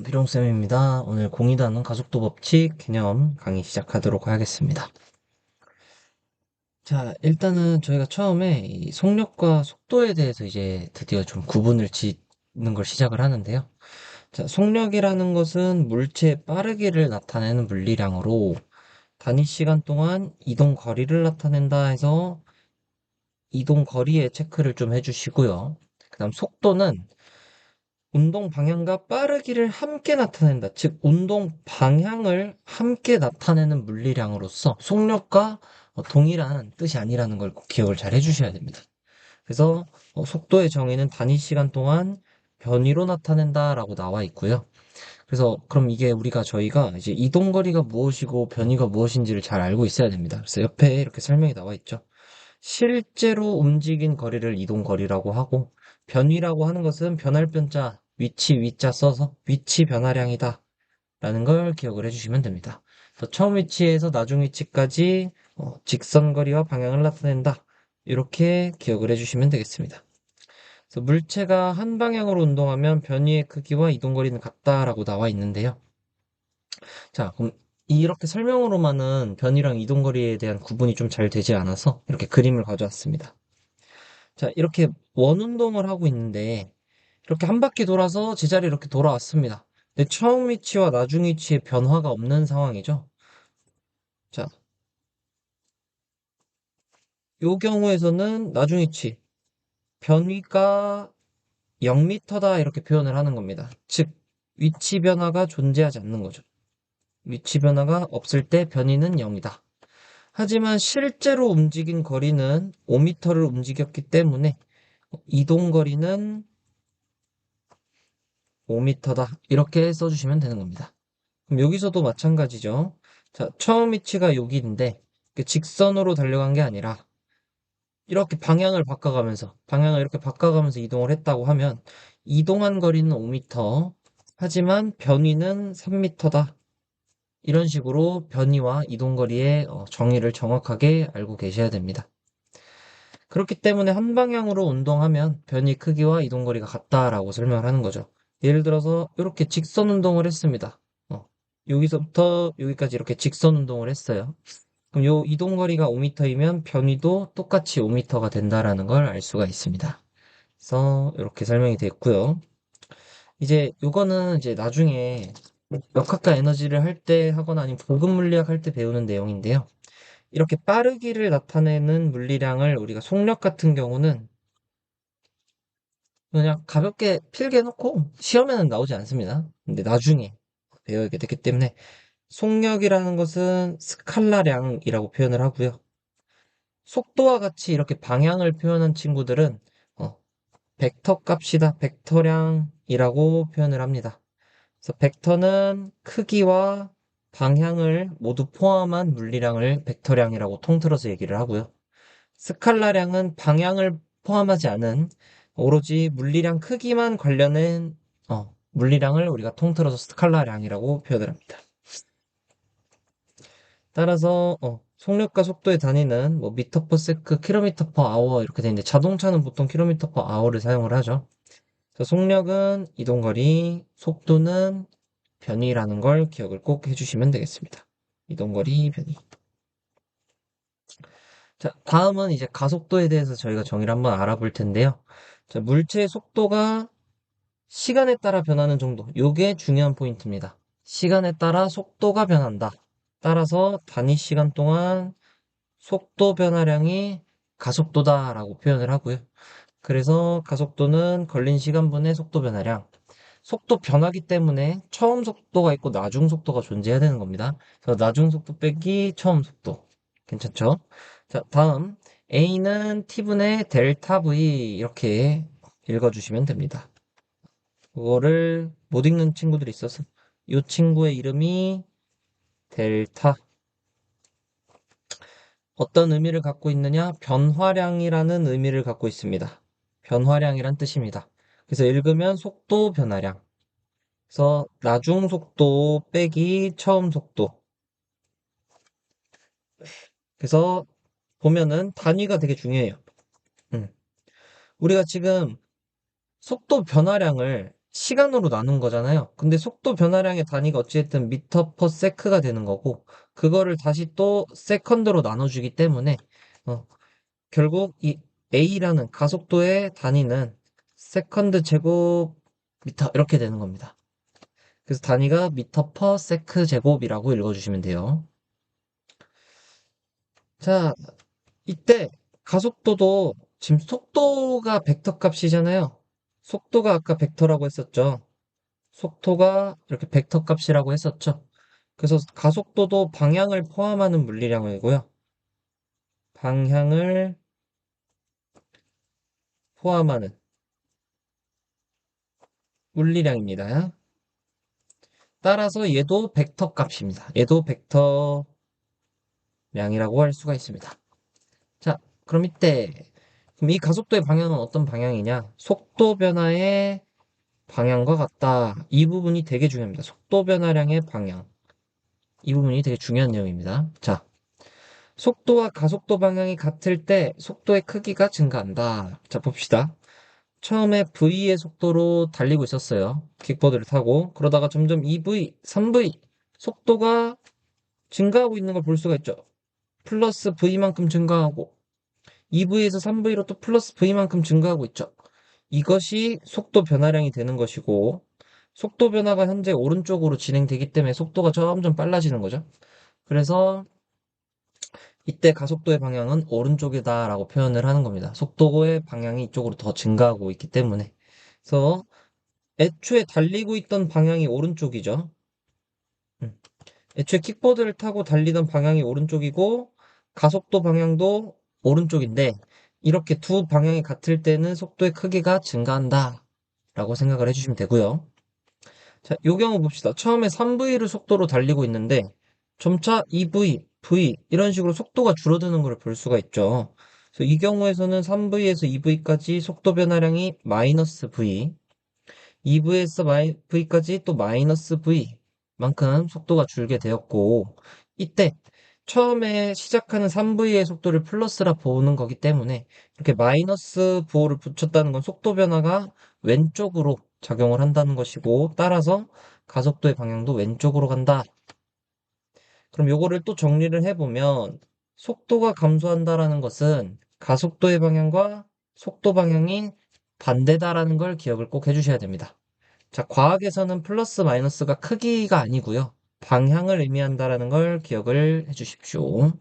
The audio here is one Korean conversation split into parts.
비룡쌤입니다. 오늘 공이다는 가속도 법칙 개념 강의 시작하도록 하겠습니다. 자, 일단은 저희가 처음에 이 속력과 속도에 대해서 이제 드디어 좀 구분을 짓는 걸 시작을 하는데요. 자, 속력이라는 것은 물체의 빠르기를 나타내는 물리량으로 단위 시간 동안 이동 거리를 나타낸다 해서 이동 거리의 체크를 좀 해주시고요. 그 다음 속도는 운동 방향과 빠르기를 함께 나타낸다. 즉, 운동 방향을 함께 나타내는 물리량으로서 속력과 동일한 뜻이 아니라는 걸 꼭 기억을 잘 해주셔야 됩니다. 그래서 속도의 정의는 단위 시간 동안 변위로 나타낸다라고 나와 있고요. 그래서 그럼 이게 저희가 이제 이동 거리가 무엇이고 변위가 무엇인지를 잘 알고 있어야 됩니다. 그래서 옆에 이렇게 설명이 나와 있죠. 실제로 움직인 거리를 이동 거리라고 하고 변위라고 하는 것은 변할 변자 위치 위자 써서 위치 변화량이다 라는 걸 기억을 해주시면 됩니다. 그래서 처음 위치에서 나중 위치까지 직선 거리와 방향을 나타낸다 이렇게 기억을 해주시면 되겠습니다. 그래서 물체가 한 방향으로 운동하면 변위의 크기와 이동 거리는 같다라고 나와 있는데요. 자, 그럼 이렇게 설명으로만은 변이랑 이동 거리에 대한 구분이 좀 잘 되지 않아서 이렇게 그림을 가져왔습니다. 자, 이렇게 원운동을 하고 있는데 이렇게 한 바퀴 돌아서 제자리에 이렇게 돌아왔습니다. 근데 처음 위치와 나중 위치에 변화가 없는 상황이죠. 자, 이 경우에서는 나중 위치 변위가 0m다 이렇게 표현을 하는 겁니다. 즉, 위치 변화가 존재하지 않는 거죠. 위치 변화가 없을 때 변위는 0이다. 하지만 실제로 움직인 거리는 5m를 움직였기 때문에 이동 거리는 5m다. 이렇게 써주시면 되는 겁니다. 그럼 여기서도 마찬가지죠. 자, 처음 위치가 여기인데 직선으로 달려간 게 아니라 이렇게 방향을 이렇게 바꿔가면서 이동을 했다고 하면 이동한 거리는 5m, 하지만 변위는 3m다. 이런 식으로 변위와 이동 거리의 정의를 정확하게 알고 계셔야 됩니다. 그렇기 때문에 한 방향으로 운동하면 변이 크기와 이동 거리가 같다라고 설명을 하는 거죠. 예를 들어서 이렇게 직선 운동을 했습니다. 여기서부터 여기까지 이렇게 직선 운동을 했어요. 그럼 요 이동 거리가 5m이면 변이도 똑같이 5m가 된다라는 걸 알 수가 있습니다. 그래서 이렇게 설명이 됐고요. 이제 요거는 이제 나중에 역학과 에너지를 할 때 하거나 아니면 고급 물리학 할 때 배우는 내용인데요. 이렇게 빠르기를 나타내는 물리량을 우리가 속력 같은 경우는 그냥 가볍게 필기해놓고 시험에는 나오지 않습니다. 근데 나중에 배우게 됐기 때문에 속력이라는 것은 스칼라량이라고 표현을 하고요. 속도와 같이 이렇게 방향을 표현한 친구들은 어, 벡터 값이다, 벡터량이라고 표현을 합니다. 그래서 벡터는 크기와 방향을 모두 포함한 물리량을 벡터량이라고 통틀어서 얘기를 하고요. 스칼라량은 방향을 포함하지 않은 오로지 물리량 크기만 관련된 물리량을 우리가 통틀어서 스칼라량이라고 표현을 합니다. 따라서 속력과 속도의 단위는 뭐 미터 퍼 세크, 킬로미터 퍼 아워 이렇게 되는데 자동차는 보통 킬로미터 퍼 아워를 사용을 하죠. 그래서 속력은 이동거리, 속도는 변위라는 걸 기억을 꼭 해주시면 되겠습니다. 이동거리, 변위. 자, 다음은 이제 가속도에 대해서 저희가 정의를 한번 알아볼 텐데요. 자, 물체의 속도가 시간에 따라 변하는 정도. 요게 중요한 포인트입니다. 시간에 따라 속도가 변한다. 따라서 단위 시간 동안 속도 변화량이 가속도다라고 표현을 하고요. 그래서 가속도는 걸린 시간분의 속도 변화량. 속도 변화기 때문에 처음 속도가 있고 나중 속도가 존재해야 되는 겁니다. 그래서 나중 속도 빼기 처음 속도. 괜찮죠? 자, 다음. A는 T분의 델타 V 이렇게 읽어주시면 됩니다. 그거를 못 읽는 친구들이 있어서 이 친구의 이름이 델타. 어떤 의미를 갖고 있느냐? 변화량이라는 의미를 갖고 있습니다. 변화량이란 뜻입니다. 그래서 읽으면 속도 변화량. 그래서 나중 속도 빼기 처음 속도. 그래서 보면은 단위가 되게 중요해요. 음. 우리가 지금 속도 변화량을 시간으로 나눈 거잖아요. 근데 속도 변화량의 단위가 어찌됐든 미터 퍼 세크가 되는 거고, 그거를 다시 또 세컨드로 나눠주기 때문에, 어, 결국 이 A라는 가속도의 단위는 세컨드 제곱 미터 이렇게 되는 겁니다. 그래서 단위가 미터 퍼 세크 제곱이라고 읽어주시면 돼요. 자, 이때 가속도도 지금 속도가 벡터 값이잖아요. 속도가 아까 벡터라고 했었죠. 속도가 이렇게 벡터 값이라고 했었죠. 그래서 가속도도 방향을 포함하는 물리량이고요. 방향을 포함하는 물리량입니다. 따라서 얘도 벡터 값입니다. 얘도 벡터량이라고 할 수가 있습니다. 자, 그럼 그럼 이 가속도의 방향은 어떤 방향이냐? 속도 변화의 방향과 같다. 이 부분이 되게 중요합니다. 속도 변화량의 방향. 이 부분이 되게 중요한 내용입니다. 자, 속도와 가속도 방향이 같을 때 속도의 크기가 증가한다. 자, 봅시다. 처음에 V의 속도로 달리고 있었어요. 킥보드를 타고. 그러다가 점점 2V, 3V 속도가 증가하고 있는 걸 볼 수가 있죠. 플러스 V만큼 증가하고 2V에서 3V로 또 플러스 V만큼 증가하고 있죠. 이것이 속도 변화량이 되는 것이고 속도 변화가 현재 오른쪽으로 진행되기 때문에 속도가 점점 빨라지는 거죠. 그래서 이때 가속도의 방향은 오른쪽이다라고 표현을 하는 겁니다. 속도의 방향이 이쪽으로 더 증가하고 있기 때문에. 그래서 애초에 달리고 있던 방향이 오른쪽이죠. 음. 애초에 킥보드를 타고 달리던 방향이 오른쪽이고 가속도 방향도 오른쪽인데 이렇게 두 방향이 같을 때는 속도의 크기가 증가한다 라고 생각을 해주시면 되고요. 자, 요 경우 봅시다. 처음에 3V를 속도로 달리고 있는데 점차 2V, V 이런 식으로 속도가 줄어드는 걸 볼 수가 있죠. 그래서 이 경우에서는 3V에서 2V까지 속도 변화량이 마이너스 V, 2V에서 V까지 또 마이너스 V만큼 속도가 줄게 되었고 이때 처음에 시작하는 3V의 속도를 플러스라 보는 거기 때문에 이렇게 마이너스 부호를 붙였다는 건 속도 변화가 왼쪽으로 작용을 한다는 것이고 따라서 가속도의 방향도 왼쪽으로 간다. 그럼 요거를 또 정리를 해보면 속도가 감소한다라는 것은 가속도의 방향과 속도 방향이 반대다라는 걸 기억을 꼭 해주셔야 됩니다. 자, 과학에서는 플러스 마이너스가 크기가 아니고요. 방향을 의미한다라는 걸 기억을 해주십시오.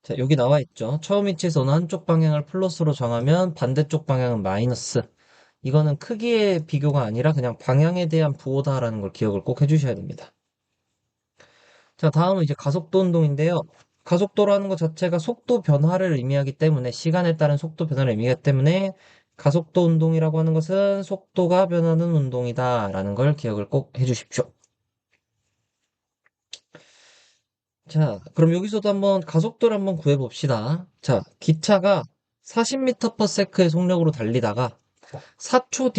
자, 여기 나와 있죠. 처음 위치에서는 한쪽 방향을 플러스로 정하면 반대쪽 방향은 마이너스. 이거는 크기의 비교가 아니라 그냥 방향에 대한 부호다라는 걸 기억을 꼭 해주셔야 됩니다. 자, 다음은 이제 가속도 운동인데요. 가속도라는 것 자체가 속도 변화를 의미하기 때문에 시간에 따른 속도 변화를 의미하기 때문에 가속도 운동이라고 하는 것은 속도가 변하는 운동이다라는 걸 기억을 꼭 해주십시오. 자, 그럼 여기서도 한번 가속도를 한번 구해봅시다. 자, 기차가 40m/s의 속력으로 달리다가 4초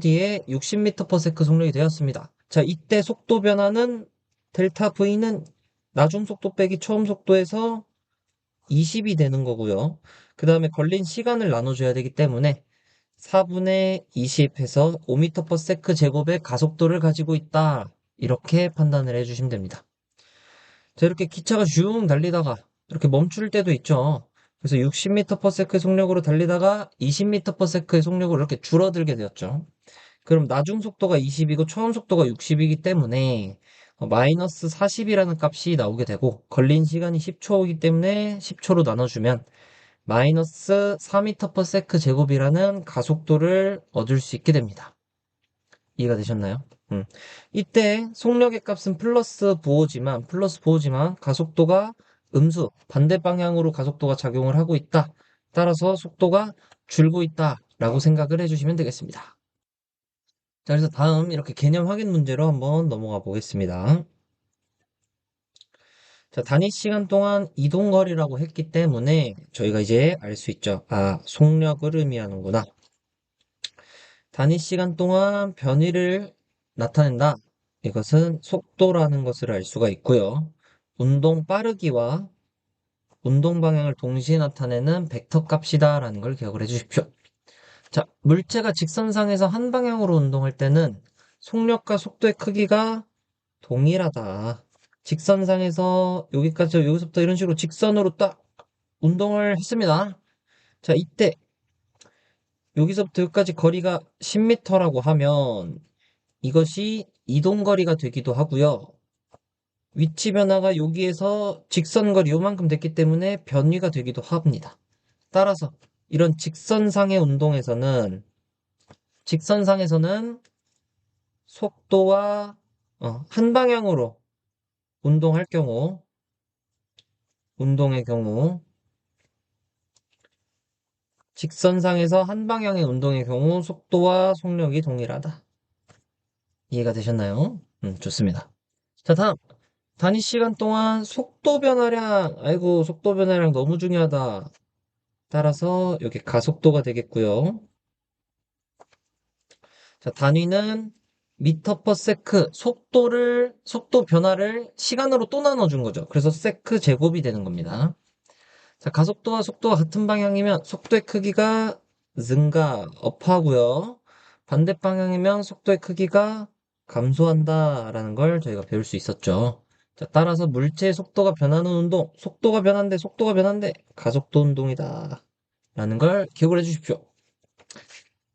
뒤에 60m/s 속력이 되었습니다. 자, 이때 속도 변화는 델타 V는 나중 속도 빼기 처음 속도에서 20이 되는 거고요. 그 다음에 걸린 시간을 나눠줘야 되기 때문에 4분의 20 해서 5m/s 제곱의 가속도를 가지고 있다. 이렇게 판단을 해주시면 됩니다. 자, 이렇게 기차가 쭉 달리다가 이렇게 멈출 때도 있죠. 그래서 60m/s의 속력으로 달리다가 20m/s의 속력으로 이렇게 줄어들게 되었죠. 그럼 나중 속도가 20이고 처음 속도가 60이기 때문에 마이너스 40이라는 값이 나오게 되고 걸린 시간이 10초이기 때문에 10초로 나눠주면 마이너스 4m/s 제곱이라는 가속도를 얻을 수 있게 됩니다. 이해가 되셨나요? 이때 속력의 값은 플러스 부호지만 가속도가 음수, 반대 방향으로 가속도가 작용을 하고 있다. 따라서 속도가 줄고 있다. 라고 생각을 해주시면 되겠습니다. 자, 그래서 다음 이렇게 개념 확인 문제로 한번 넘어가 보겠습니다. 자, 단위 시간 동안 이동거리라고 했기 때문에 저희가 이제 알 수 있죠. 아, 속력을 의미하는구나. 단위 시간 동안 변위를 나타낸다. 이것은 속도라는 것을 알 수가 있고요. 운동 빠르기와 운동 방향을 동시에 나타내는 벡터 값이다 라는 걸 기억을 해 주십시오. 자, 물체가 직선상에서 한 방향으로 운동할 때는 속력과 속도의 크기가 동일하다. 직선상에서 여기까지, 여기서부터 이런 식으로 직선으로 딱 운동을 했습니다. 자, 이때 여기서부터 여기까지 거리가 10m라고 하면 이것이 이동거리가 되기도 하고요. 위치 변화가 여기에서 직선거리 요만큼 됐기 때문에 변위가 되기도 합니다. 따라서 이런 직선상에서는 속도와 한 방향으로 운동할 경우, 운동의 경우, 직선상에서 한 방향의 운동의 경우 속도와 속력이 동일하다. 이해가 되셨나요? 좋습니다. 자, 다음. 단위 시간 동안 속도 변화량, 아이고, 속도 변화량 너무 중요하다. 따라서 여기 가속도가 되겠고요. 자, 단위는 미터 퍼 세크, 속도 변화를 시간으로 또 나눠준 거죠. 그래서 세크 제곱이 되는 겁니다. 자, 가속도와 속도가 같은 방향이면 속도의 크기가 증가, 업하고요. 반대 방향이면 속도의 크기가 감소한다라는 걸 저희가 배울 수 있었죠. 자, 따라서 물체의 속도가 변하는 운동, 속도가 변한데 가속도 운동이다. 라는 걸 기억을 해 주십시오.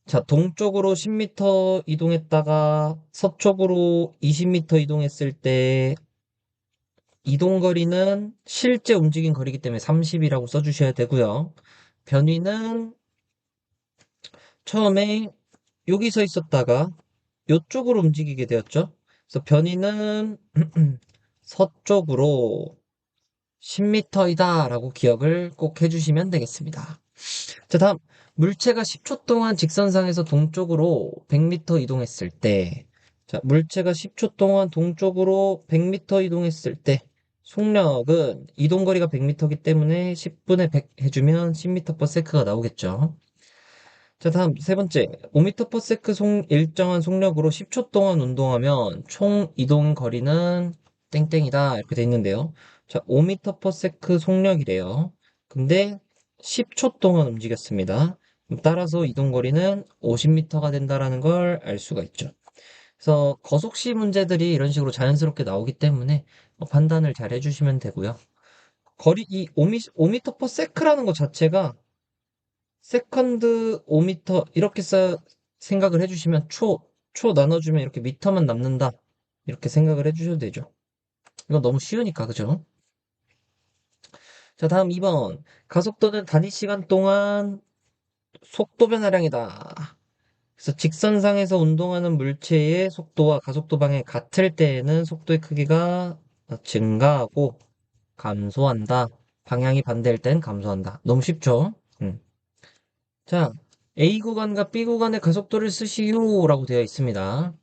자, 동쪽으로 10m 이동했다가 서쪽으로 20m 이동했을 때 이동 거리는 실제 움직인 거리이기 때문에 30이라고 써주셔야 되고요. 변위는 처음에 여기 서 있었다가 이쪽으로 움직이게 되었죠. 그래서 변위는 서쪽으로 10m이다 라고 기억을 꼭 해주시면 되겠습니다. 자, 다음. 물체가 10초 동안 직선상에서 동쪽으로 100m 이동했을 때, 자, 물체가 10초 동안 동쪽으로 100m 이동했을 때, 속력은 이동거리가 100m이기 때문에 10분의 100 해주면 10m/s가 나오겠죠. 자, 다음 세 번째. 5m/s 일정한 속력으로 10초 동안 운동하면 총 이동 거리는 땡땡이다. 이렇게 돼 있는데요. 자, 5m/s 속력이래요. 근데 10초 동안 움직였습니다. 따라서 이동 거리는 50m가 된다라는 걸 알 수가 있죠. 그래서 거속시 문제들이 이런 식으로 자연스럽게 나오기 때문에 판단을 잘 해주시면 되고요. 이 5m/s라는 것 자체가 세컨드 5m 이렇게 생각을 해주시면 초 나눠주면 이렇게 미터만 남는다. 이렇게 생각을 해주셔도 되죠. 이거 너무 쉬우니까, 그죠? 자, 다음 2번. 가속도는 단위 시간 동안 속도 변화량이다. 그래서 직선상에서 운동하는 물체의 속도와 가속도 방향이 같을 때에는 속도의 크기가 증가하고 감소한다. 방향이 반대일 땐 감소한다. 너무 쉽죠? 자, A 구간과 B 구간의 가속도를 쓰시오라고 되어 있습니다.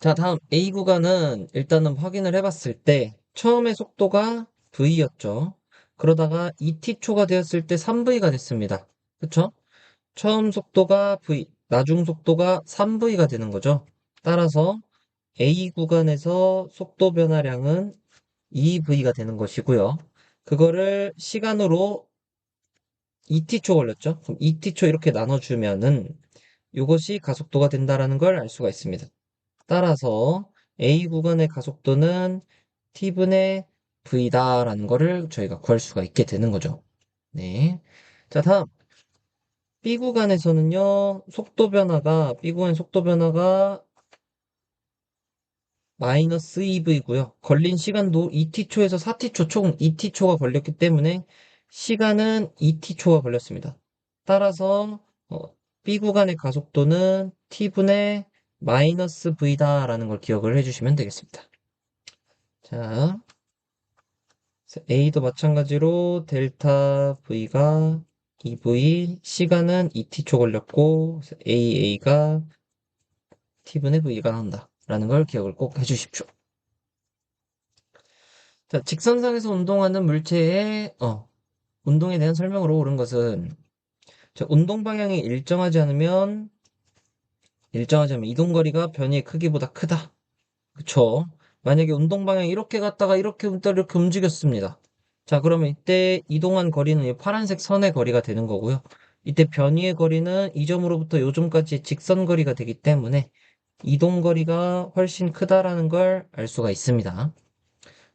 자, 다음 A 구간은 일단은 확인을 해봤을 때 처음에 속도가 V였죠. 그러다가 2t초가 되었을 때 3V가 됐습니다. 그쵸? 처음 속도가 V, 나중 속도가 3V가 되는 거죠. 따라서 A 구간에서 속도 변화량은 2V가 되는 것이고요. 그거를 시간으로 2t초 걸렸죠? 그럼 2t초 이렇게 나눠주면은 이것이 가속도가 된다라는 걸 알 수가 있습니다. 따라서 A 구간의 가속도는 T분의 V다라는 거를 저희가 구할 수가 있게 되는 거죠. 네. 자, 다음. B 구간 속도 변화가 마이너스 2V고요. 걸린 시간도 2t초에서 4t초, 총 2t초가 걸렸기 때문에 시간은 2t초가 걸렸습니다. 따라서 B 구간의 가속도는 T분의 마이너스 V다라는 걸 기억을 해주시면 되겠습니다. 자, A도 마찬가지로 델타 V가 2V, 시간은 2t초 걸렸고 AA가 T분의 V가 나온다. 라는 걸 기억을 꼭 해주십시오. 자, 직선상에서 운동하는 물체의 운동에 대한 설명으로 옳은 것은 자, 운동 방향이 일정하지 않으면 이동 거리가 변이의 크기보다 크다. 그쵸? 만약에 운동 방향이 이렇게 갔다가 이렇게 움직였습니다. 자, 그러면 이때 이동한 거리는 이 파란색 선의 거리가 되는 거고요. 이때 변위의 거리는 이 점으로부터 요 점까지의 직선거리가 되기 때문에 이동거리가 훨씬 크다라는 걸 알 수가 있습니다.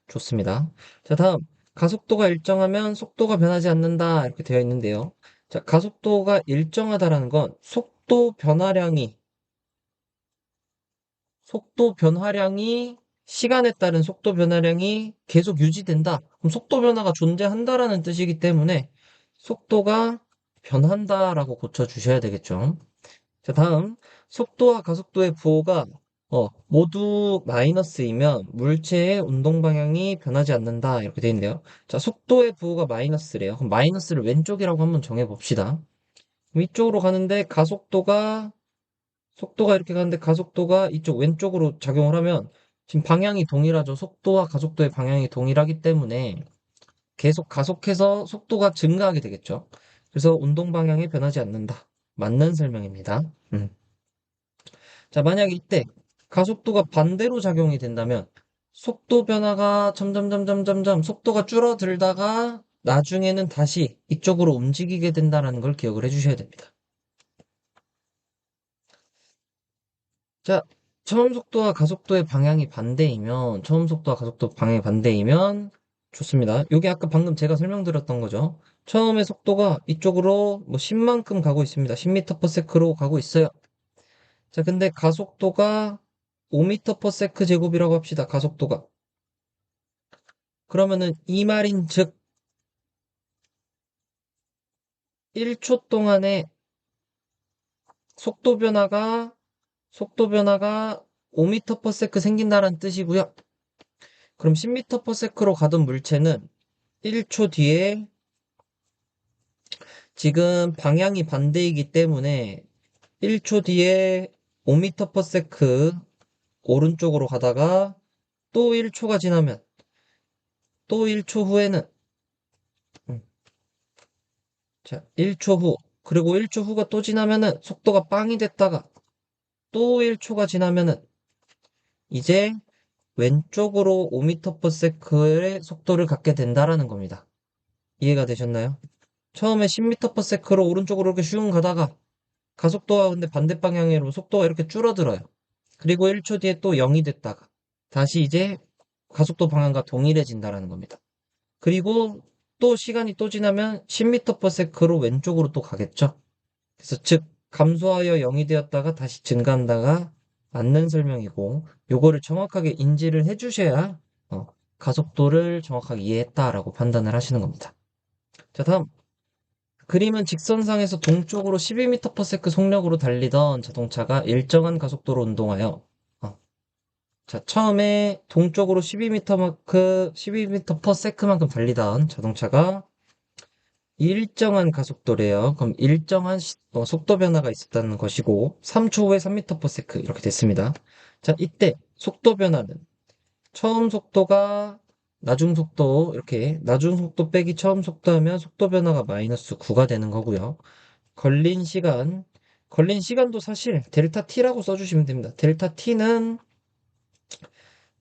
좋습니다. 자, 다음. 가속도가 일정하면 속도가 변하지 않는다. 이렇게 되어 있는데요. 자, 가속도가 일정하다라는 건 속도 변화량이 시간에 따른 속도 변화량이 계속 유지된다. 그럼 속도 변화가 존재한다라는 뜻이기 때문에 속도가 변한다라고 고쳐주셔야 되겠죠. 자, 다음. 속도와 가속도의 부호가 모두 마이너스이면 물체의 운동 방향이 변하지 않는다. 이렇게 되어 있는데요. 자, 속도의 부호가 마이너스래요. 그럼 마이너스를 왼쪽이라고 한번 정해 봅시다. 이쪽으로 가는데 속도가 이렇게 가는데 가속도가 이쪽 왼쪽으로 작용을 하면 지금 방향이 동일하죠. 속도와 가속도의 방향이 동일하기 때문에 계속 가속해서 속도가 증가하게 되겠죠. 그래서 운동 방향이 변하지 않는다. 맞는 설명입니다. 자, 만약 이때 가속도가 반대로 작용이 된다면 속도 변화가 점점 속도가 줄어들다가 나중에는 다시 이쪽으로 움직이게 된다는 걸 기억을 해주셔야 됩니다. 자, 처음 속도와 가속도 방향이 반대이면 좋습니다. 요게 아까 방금 제가 설명드렸던 거죠. 처음에 속도가 이쪽으로 뭐 10만큼 가고 있습니다. 10m/s로 가고 있어요. 자, 근데 가속도가 5m/s 제곱이라고 합시다. 가속도가. 그러면은 이 말인 즉 1초 동안에 속도 변화가 속도 변화가 5m/s 생긴다는 뜻이고요. 그럼 10m/s로 가던 물체는 1초 뒤에 지금 방향이 반대이기 때문에 1초 뒤에 5m/s 오른쪽으로 가다가 또 1초가 지나면 또 1초 후에는 음, 자, 1초 후 그리고 1초 후가 또 지나면은 속도가 빵이 됐다가 또 1초가 지나면은 이제 왼쪽으로 5m/s의 속도를 갖게 된다라는 겁니다. 이해가 되셨나요? 처음에 10m/s로 오른쪽으로 이렇게 슝 가다가 가속도와 근데 반대 방향으로 속도가 이렇게 줄어들어요. 그리고 1초 뒤에 또 0이 됐다가 다시 이제 가속도 방향과 동일해진다라는 겁니다. 그리고 또 시간이 또 지나면 10m/s로 왼쪽으로 또 가겠죠. 그래서 즉 감소하여 0이 되었다가 다시 증가한다가 맞는 설명이고 요거를 정확하게 인지를 해주셔야 가속도를 정확하게 이해했다라고 판단을 하시는 겁니다. 자, 다음 그림은 직선상에서 동쪽으로 12m/s 속력으로 달리던 자동차가 일정한 가속도로 운동하여 자, 처음에 동쪽으로 12m/s만큼 달리던 자동차가 일정한 가속도래요. 그럼 일정한 속도 변화가 있었다는 것이고 3초 후에 3m/s 이렇게 됐습니다. 자, 이때 속도 변화는 처음 속도가 나중 속도 이렇게 나중 속도 빼기 처음 속도 하면 속도 변화가 마이너스 9가 되는 거고요. 걸린 시간 걸린 시간도 사실 델타 t라고 써주시면 됩니다. 델타 t는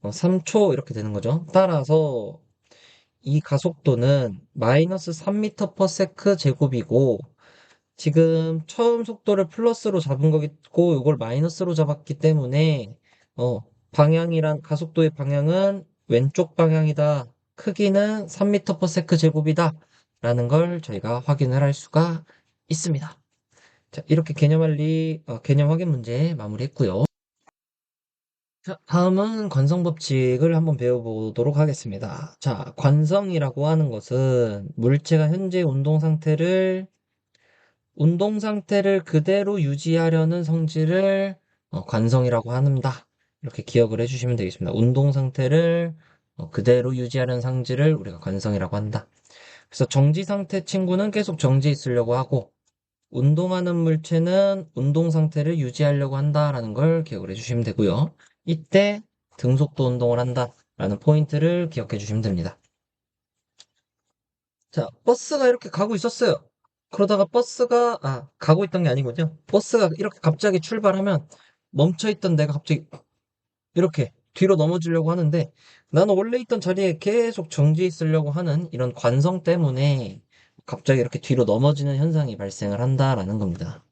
3초 이렇게 되는 거죠. 따라서 이 가속도는 마이너스 3m/s 제곱이고 지금 처음 속도를 플러스로 잡은 거고 이걸 마이너스로 잡았기 때문에 방향이란 가속도의 방향은 왼쪽 방향이다. 크기는 3m/s 제곱이다. 라는 걸 저희가 확인을 할 수가 있습니다. 자, 이렇게 개념 확인 문제 마무리했고요. 자, 다음은 관성 법칙을 한번 배워보도록 하겠습니다. 자, 관성이라고 하는 것은 물체가 현재 운동 상태를 그대로 유지하려는 성질을 관성이라고 한다. 이렇게 기억을 해주시면 되겠습니다. 운동 상태를 그대로 유지하려는 성질을 우리가 관성이라고 한다. 그래서 정지 상태 친구는 계속 정지해 있으려고 하고, 운동하는 물체는 운동 상태를 유지하려고 한다라는 걸 기억을 해주시면 되고요. 이때 등속도 운동을 한다라는 포인트를 기억해 주시면 됩니다. 자, 버스가 이렇게 가고 있었어요. 그러다가 가고 있던 게 아니군요. 버스가 이렇게 갑자기 출발하면 멈춰있던 내가 갑자기 이렇게 뒤로 넘어지려고 하는데 나는 원래 있던 자리에 계속 정지해 있으려고 하는 이런 관성 때문에 갑자기 이렇게 뒤로 넘어지는 현상이 발생을 한다라는 겁니다.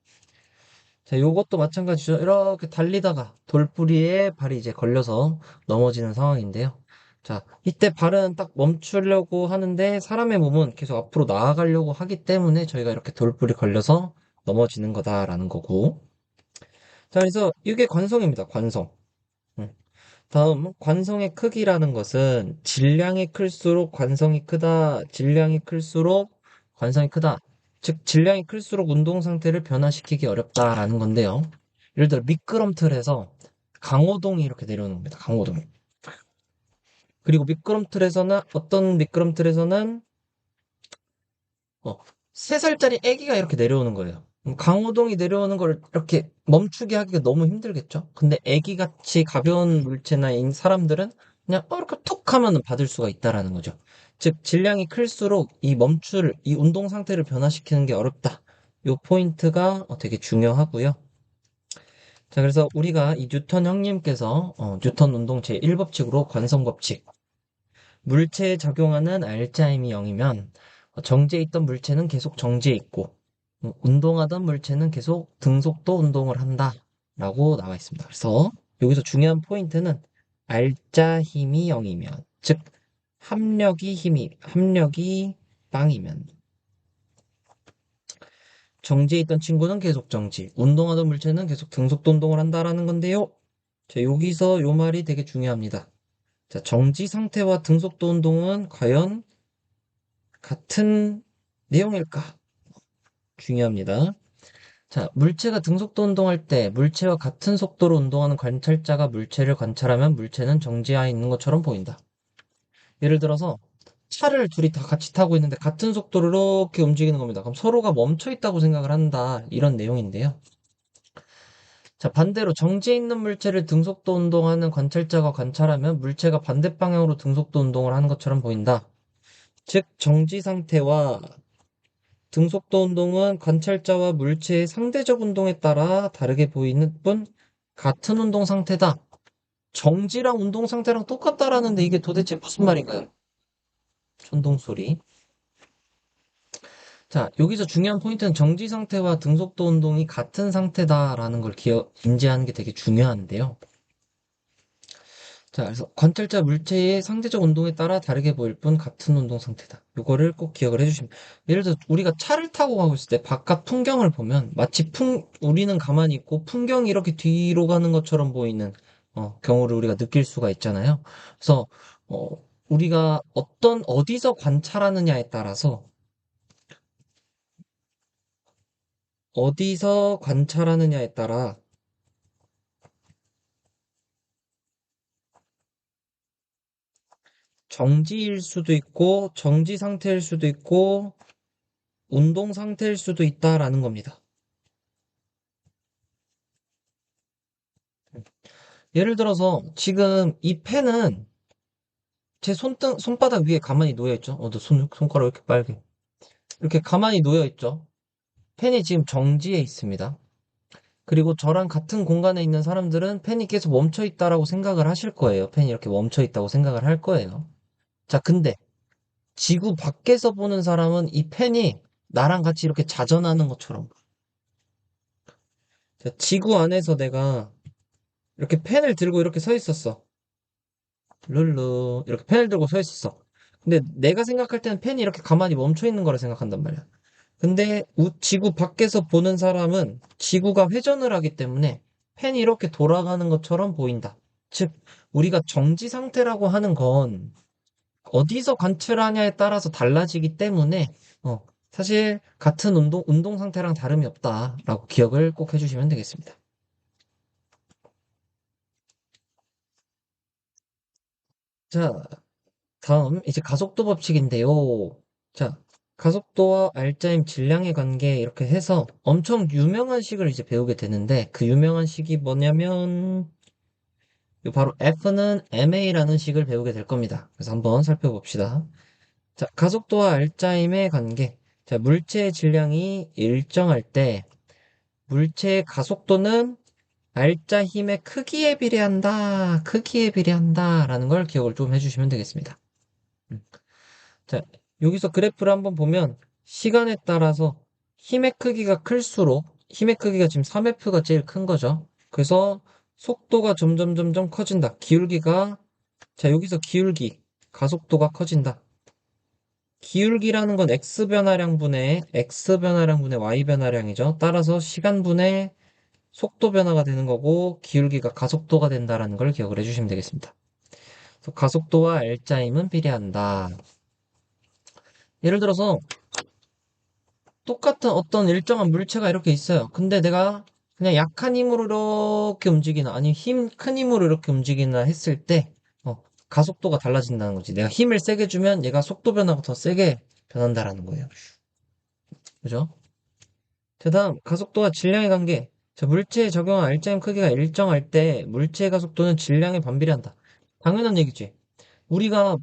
자, 요것도 마찬가지죠. 이렇게 달리다가 돌부리에 발이 이제 걸려서 넘어지는 상황인데요. 자, 이때 발은 딱 멈추려고 하는데 사람의 몸은 계속 앞으로 나아가려고 하기 때문에 저희가 이렇게 돌부리 걸려서 넘어지는 거다라는 거고. 자, 그래서 이게 관성입니다. 관성. 음. 다음, 관성의 크기라는 것은 질량이 클수록 관성이 크다, 질량이 클수록 관성이 크다. 즉, 질량이 클수록 운동 상태를 변화시키기 어렵다라는 건데요. 예를 들어, 미끄럼틀에서 강호동이 이렇게 내려오는 겁니다. 강호동. 그리고 미끄럼틀에서는, 어떤 미끄럼틀에서는, 어, 3살짜리 아기가 이렇게 내려오는 거예요. 강호동이 내려오는 걸 이렇게 멈추게 하기가 너무 힘들겠죠? 근데 아기같이 가벼운 물체나 사람들은 그냥 이렇게 툭 하면 받을 수가 있다라는 거죠. 즉, 질량이 클수록 이 운동 상태를 변화시키는 게 어렵다. 요 포인트가 되게 중요하고요. 자, 그래서 우리가 이 뉴턴 형님께서 뉴턴 운동 제1법칙으로 관성법칙, 물체에 작용하는 알자임이 0이면 정지해 있던 물체는 계속 정지해 있고 운동하던 물체는 계속 등속도 운동을 한다 라고 나와 있습니다. 그래서 여기서 중요한 포인트는 알자 힘이 0이면 즉 합력이 빵이면 정지해 있던 친구는 계속 정지, 운동하던 물체는 계속 등속도 운동을 한다라는 건데요. 자, 여기서 요 말이 되게 중요합니다. 자, 정지 상태와 등속도 운동은 과연 같은 내용일까? 중요합니다. 자, 물체가 등속도 운동할 때 물체와 같은 속도로 운동하는 관찰자가 물체를 관찰하면 물체는 정지하에 있는 것처럼 보인다. 예를 들어서 차를 둘이 다 같이 타고 있는데 같은 속도로 이렇게 움직이는 겁니다. 그럼 서로가 멈춰 있다고 생각을 한다. 이런 내용인데요. 자, 반대로 정지해 있는 물체를 등속도 운동하는 관찰자가 관찰하면 물체가 반대 방향으로 등속도 운동을 하는 것처럼 보인다. 즉, 정지 상태와 등속도 운동은 관찰자와 물체의 상대적 운동에 따라 다르게 보이는 뿐 같은 운동 상태다. 정지랑 운동 상태랑 똑같다라는데 이게 도대체 무슨 말인가요? 천둥 소리. 자, 여기서 중요한 포인트는 정지 상태와 등속도 운동이 같은 상태다라는 걸 인지하는 게 되게 중요한데요. 자, 그래서 관찰자 물체의 상대적 운동에 따라 다르게 보일 뿐 같은 운동 상태다. 이거를 꼭 기억을 해주시면. 예를 들어 우리가 차를 타고 가고 있을 때 바깥 풍경을 보면 마치 우리는 가만히 있고 풍경이 이렇게 뒤로 가는 것처럼 보이는 경우를 우리가 느낄 수가 있잖아요. 그래서 어, 우리가 어디서 관찰하느냐에 따라서 어디서 관찰하느냐에 따라 정지일 수도 있고 정지 상태일 수도 있고 운동 상태일 수도 있다라는 겁니다. 예를 들어서 지금 이 펜은 제 손바닥 위에 가만히 놓여있죠? 너 손가락 왜 이렇게 빨개? 이렇게 가만히 놓여있죠? 펜이 지금 정지해 있습니다. 그리고 저랑 같은 공간에 있는 사람들은 펜이 계속 멈춰있다라고 생각을 하실 거예요. 펜이 이렇게 멈춰있다고 생각을 할 거예요. 자, 근데 지구 밖에서 보는 사람은 이 펜이 나랑 같이 이렇게 자전하는 것처럼. 자, 지구 안에서 내가 이렇게 펜을 들고 이렇게 서 있었어. 룰루 이렇게 펜을 들고 서 있었어. 근데 내가 생각할 때는 펜이 이렇게 가만히 멈춰 있는 거라 생각한단 말이야. 근데 지구 밖에서 보는 사람은 지구가 회전을 하기 때문에 펜이 이렇게 돌아가는 것처럼 보인다. 즉, 우리가 정지 상태라고 하는 건 어디서 관찰하냐에 따라서 달라지기 때문에 사실 같은 운동 상태랑 다름이 없다라고 기억을 꼭 해주시면 되겠습니다. 자, 다음 이제 가속도 법칙인데요. 자, 가속도와 알짜임 질량의 관계 이렇게 해서 엄청 유명한 식을 이제 배우게 되는데 그 유명한 식이 뭐냐면 바로 F는 ma라는 식을 배우게 될 겁니다. 그래서 한번 살펴봅시다. 자, 가속도와 알짜임의 관계. 자, 물체의 질량이 일정할 때 물체의 가속도는 알짜 힘의 크기에 비례한다. 크기에 비례한다. 라는 걸 기억을 좀 해주시면 되겠습니다. 음. 자, 여기서 그래프를 한번 보면 시간에 따라서 힘의 크기가 클수록 힘의 크기가 지금 3F가 제일 큰 거죠. 그래서 속도가 점점 커진다. 기울기가 자 여기서 기울기 가속도가 커진다. 기울기라는 건 x 변화량 분의 y 변화량이죠. 따라서 시간 분의 속도 변화가 되는 거고 기울기가 가속도가 된다라는 걸 기억을 해주시면 되겠습니다. 그래서 가속도와 L자임은 비례한다. 예를 들어서 똑같은 어떤 일정한 물체가 이렇게 있어요. 근데 내가 그냥 약한 힘으로 이렇게 움직이나 아니면 큰 힘으로 이렇게 움직이나 했을 때 가속도가 달라진다는 거지. 내가 힘을 세게 주면 얘가 속도 변화가 더 세게 변한다라는 거예요. 그죠? 그다음 가속도와 질량의 관계. 자, 물체에 적용한 알짜임 크기가 일정할 때 물체의 가속도는 질량에 반비례한다. 당연한 얘기지. 우리가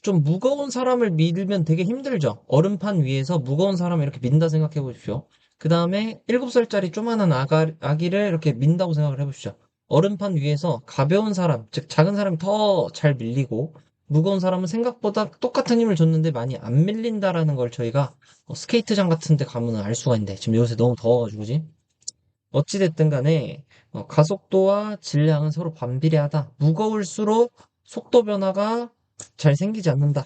좀 무거운 사람을 밀면 되게 힘들죠. 얼음판 위에서 무거운 사람을 이렇게 민다 생각해 보십시오. 그 다음에 7살짜리 조만한 아기를 이렇게 민다고 생각을 해 보십시오. 얼음판 위에서 가벼운 사람, 즉 작은 사람이 더 잘 밀리고 무거운 사람은 생각보다 똑같은 힘을 줬는데 많이 안 밀린다라는 걸 저희가 스케이트장 같은 데 가면 알 수가 있는데 지금 요새 너무 더워가지고 그지? 어찌됐든 간에 가속도와 질량은 서로 반비례하다. 무거울수록 속도 변화가 잘 생기지 않는다.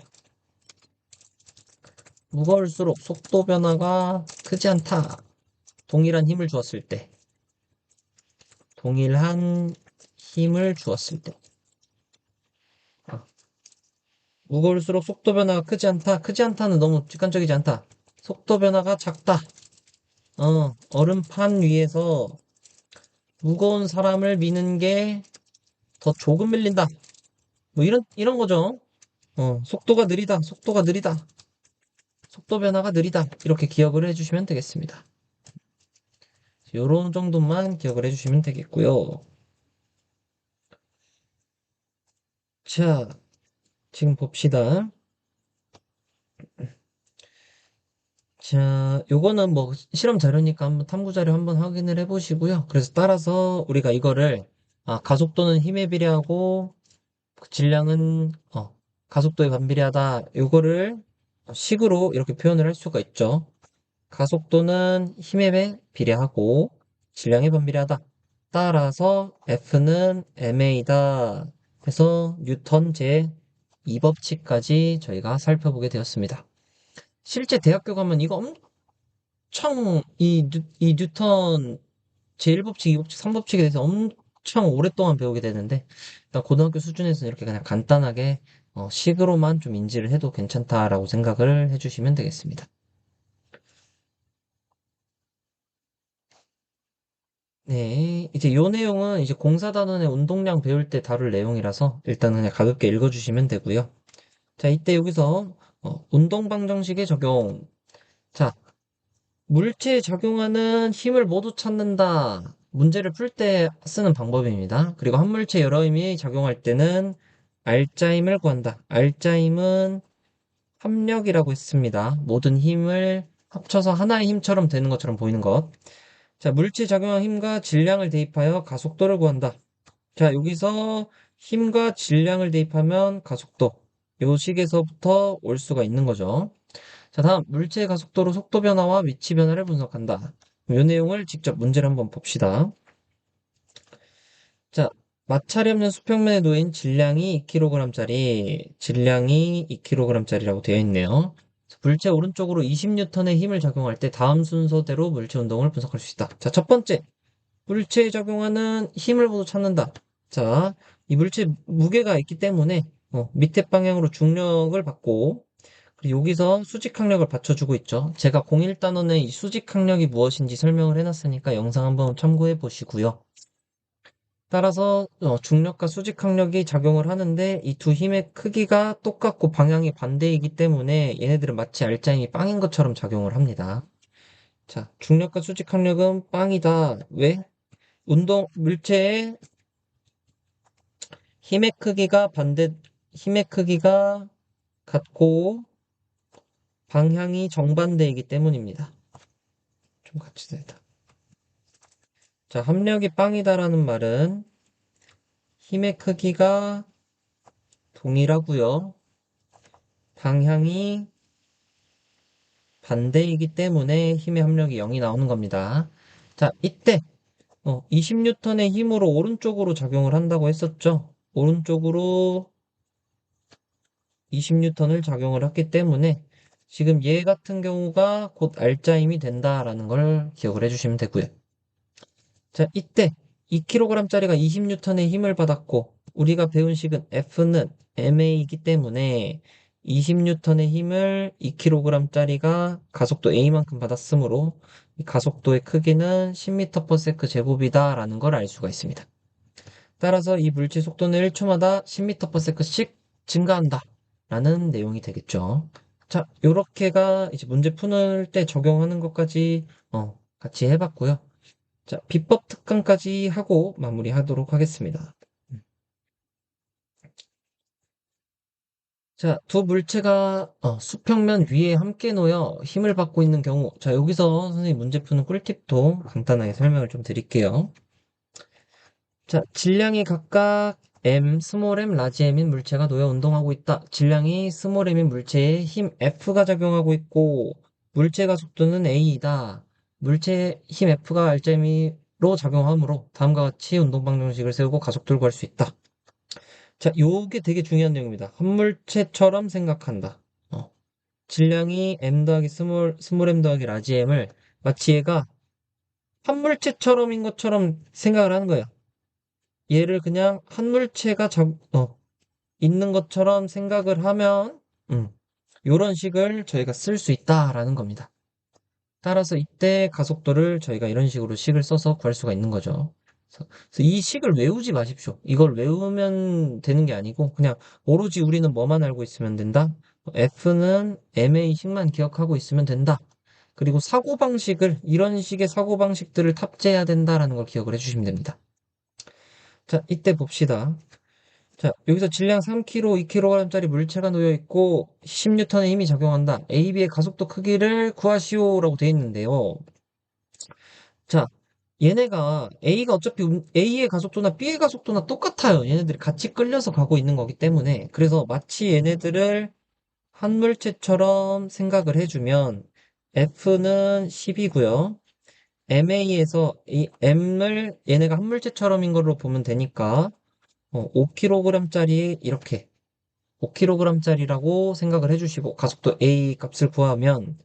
무거울수록 속도 변화가 크지 않다. 동일한 힘을 주었을 때. 동일한 힘을 주었을 때. 아, 무거울수록 속도 변화가 크지 않다. 크지 않다는 너무 직관적이지 않다. 속도 변화가 작다. 얼음판 위에서 무거운 사람을 미는 게 더 조금 밀린다. 뭐 이런 거죠. 속도가 느리다. 속도가 느리다. 속도 변화가 느리다. 이렇게 기억을 해주시면 되겠습니다. 요런 정도만 기억을 해주시면 되겠고요. 자, 지금 봅시다. 자, 요거는 뭐 실험 자료니까 한번 탐구 자료 한번 확인을 해보시고요. 그래서 따라서 우리가 이거를 가속도는 힘에 비례하고 그 질량은 가속도에 반비례하다. 요거를 식으로 이렇게 표현을 할 수가 있죠. 가속도는 힘에 비례하고 질량에 반비례하다. 따라서 F는 ma다. 해서 뉴턴 제 2법칙까지 저희가 살펴보게 되었습니다. 실제 대학교 가면 이거 엄청 이 뉴턴 제1법칙, 2법칙, 3법칙에 대해서 엄청 오랫동안 배우게 되는데 일단 고등학교 수준에서는 이렇게 그냥 간단하게 식으로만 좀 인지를 해도 괜찮다라고 생각을 해주시면 되겠습니다. 네, 이제 요 내용은 이제 공사단원의 운동량 배울 때 다룰 내용이라서 일단 그냥 가볍게 읽어주시면 되고요. 자, 이때 여기서 운동 방정식의 적용. 자, 물체에 적용하는 힘을 모두 찾는다. 문제를 풀 때 쓰는 방법입니다. 그리고 한 물체 여러 힘이 작용할 때는 알짜힘을 구한다. 알짜힘은 합력이라고 했습니다. 모든 힘을 합쳐서 하나의 힘처럼 되는 것처럼 보이는 것. 자, 물체 작용한 힘과 질량을 대입하여 가속도를 구한다. 자, 여기서 힘과 질량을 대입하면 가속도. 요 식에서부터 올 수가 있는 거죠. 자, 다음 물체의 가속도로 속도 변화와 위치 변화를 분석한다. 이 내용을 직접 문제를 한번 봅시다. 자, 마찰이 없는 수평면에 놓인 질량이 2kg짜리라고 되어 있네요. 물체 오른쪽으로 20N의 힘을 작용할 때 다음 순서대로 물체 운동을 분석할 수 있다. 자, 첫 번째, 물체에 적용하는 힘을 모두 찾는다. 자, 이 물체 무게가 있기 때문에 밑에 방향으로 중력을 받고 그리고 여기서 수직항력을 받쳐주고 있죠. 제가 01단원의 이 수직항력이 무엇인지 설명을 해놨으니까 영상 한번 참고해 보시고요. 따라서 중력과 수직항력이 작용을 하는데 이 두 힘의 크기가 똑같고 방향이 반대이기 때문에 얘네들은 마치 알짜임이 빵인 것처럼 작용을 합니다. 자, 중력과 수직항력은 빵이다. 왜? 물체의 힘의 크기가 같고 방향이 정반대이기 때문입니다. 좀 같이 되다. 자, 합력이 빵이다라는 말은 힘의 크기가 동일하고요. 방향이 반대이기 때문에 힘의 합력이 0이 나오는 겁니다. 자, 이때 20N의 힘으로 오른쪽으로 작용을 한다고 했었죠. 오른쪽으로 20N을 작용을 했기 때문에 지금 얘 같은 경우가 곧 알짜 힘이 된다라는 걸 기억을 해주시면 되고요. 자, 이때 2kg짜리가 20N의 힘을 받았고 우리가 배운 식은 F는 ma이기 때문에 20N의 힘을 2kg짜리가 가속도 a만큼 받았으므로 이 가속도의 크기는 10m/s 제곱이다라는 걸 알 수가 있습니다. 따라서 이 물질 속도는 1초마다 10m/s씩 증가한다 라는 내용이 되겠죠. 자, 요렇게가 이제 문제 푸는 때 적용하는 것까지 같이 해봤고요. 자, 비법 특강까지 하고 마무리하도록 하겠습니다. 자, 두 물체가 수평면 위에 함께 놓여 힘을 받고 있는 경우, 자, 여기서 선생님 문제 푸는 꿀팁도 간단하게 설명을 좀 드릴게요. 자, 질량이 각각 m, 스몰 m, 라지 m인 물체가 놓여 운동하고 있다. 질량이 스몰 m인 물체에 힘 F가 작용하고 있고, 물체 가속도는 A이다. 물체 힘 F가 알짜미로 작용하므로 다음과 같이 운동 방정식을 세우고 가속도를 구할 수 있다. 자, 요게 되게 중요한 내용입니다. 한 물체처럼 생각한다. 질량이 m 더하기 스몰 m 더하기 라지 m을 마치 얘가 한 물체처럼인 것처럼 생각을 하는 거예요. 얘를 그냥 한 물체가 있는 것처럼 생각을 하면, 요런 식을 저희가 쓸 수 있다라는 겁니다. 따라서 이때 가속도를 저희가 이런 식으로 식을 써서 구할 수가 있는 거죠. 그래서 이 식을 외우지 마십시오. 이걸 외우면 되는 게 아니고, 그냥 오로지 우리는 뭐만 알고 있으면 된다? F는 MA식만 기억하고 있으면 된다. 그리고 사고방식을, 이런 식의 사고방식들을 탑재해야 된다라는 걸 기억을 해주시면 됩니다. 자, 이때 봅시다. 자, 여기서 질량 3kg, 2kg짜리 물체가 놓여 있고 10N의 힘이 작용한다. AB의 가속도 크기를 구하시오라고 되어 있는데요. 자, 얘네가 A가 어차피 A의 가속도나 B의 가속도나 똑같아요. 얘네들이 같이 끌려서 가고 있는 거기 때문에. 그래서 마치 얘네들을 한 물체처럼 생각을 해주면 F는 10이고요. MA에서 이 M을 얘네가 한 물체처럼인 걸로 보면 되니까 5kg짜리 이렇게 5kg짜리라고 생각을 해주시고 가속도 A 값을 구하면